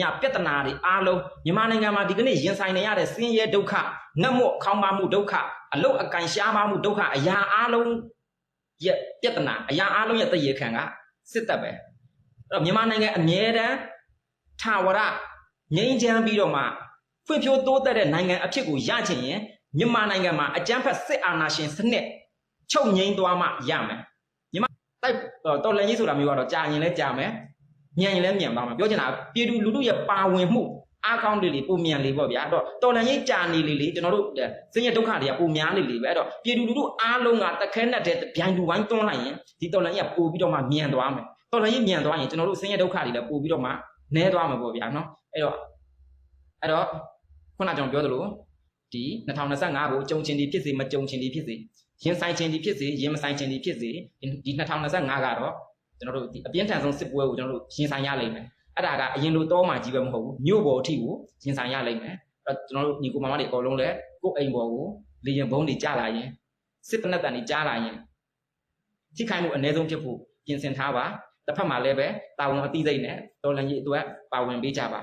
ညာပြဿနာတွေအားလုံးမြန်မာနိုင်ငံမှာဒီကနေ့ရင်ဆိုင်နေရတဲ့ဆင်းရဲဒုက္ခငတ်မွတ်ခေါင်းပါမှုဒုက္ခအလုတ်အကန်ရှားပါမှုဒုက္ခအရာအားလုံးရဲ့ပြဿနာအရာအားလုံးရဲ့တရေခံကစစ်တပ်ပဲအဲ့တော့မြန်မာနိုင်ငံအမြဲတမ်းထာဝရငြိမ်းချမ်းပြီးတော့မှဖွံ့ဖြိုးတိုးတက်တဲ့နိုင်ငံအဖြစ်ကိုရချင်ရင်မြန်မာနိုင်ငံမှာအကြမ်းဖက်စစ်အာဏာရှင်စနစ်ချုပ်ငြိမ်းသွားမှရမယ်မြန်မာတိုက်တော်လှန်ရေးဆိုတာမျိုးကတော့ကြာရင်လည်းကြာမယ်မြန်ရင်လည်းမြန်ပါမှာပြောချင်တာပြည်သူလူထုရဲ့ပါဝင်မှုအားကောင်းလေပုံမြန်လေပေါ့ဗျာအဲ့တော့တော်လှန်ရေးကြာနေလေကျွန်တော်တို့ဆင်းရဲဒုက္ခတွေကပုံများနေလေပဲအဲ့တော့ပြည်သူလူထုအားလုံးကတခဲနဲ့တဲ့ဗျိုင်လူဝိုင်းတွန်းလိုက်ရင်ဒီတော်လှန်ရေးကပို့ပြီးတော့မှမြန်သွားမယ်တော်လှန်ရေးမြန်သွားရင်ကျွန်တော်တို့ဆင်းရဲဒုက္ခတွေလည်းပို့ပြီးတော့မှနည်းသွားမှာပေါ့ဗျာနော်အဲ့တော့ခုနကျွန်တော်ပြောသလိုဒီ2025ကိုကြုံချင်ဒီဖြစ်စေမကြုံချင်ဒီဖြစ်စေရင်ဆိုင်ချင်ဒီဖြစ်စေရင်မဆိုင်ချင်ဒီဖြစ်စေဒီ2025ကတော့ကျွန်တော်တို့ဒီအပြင်းထန်ဆုံးစစ်ပွဲကိုကျွန်တော်တို့ရင်ဆိုင်ရလိမ့်မယ်အဲ့ဒါကအရင်လိုတော့မှကြီးပဲမဟုတ်ဘူးမြို့ပေါ်အထိကိုရင်ဆိုင်ရလိမ့်မယ်အဲ့ကျွန်တော်တို့ညီကိုမမတွေအကုန်လုံးလည်းကိုယ်အိမ်ပေါ်ကိုလေရင်ဘုံတွေကြားလာရင်စစ်ပနက်တန်တွေကြားလာရင်ထိခိုက်မှုအ ਨੇ ဆုံးဖြစ်ဖို့ပြင်ဆင်ထားပါတစ်ဖက်မှာလည်းပဲတာဝန်အသိစိတ်နဲ့တော်လှန်ရေးအတွက်ပါဝင်ပေးကြပါ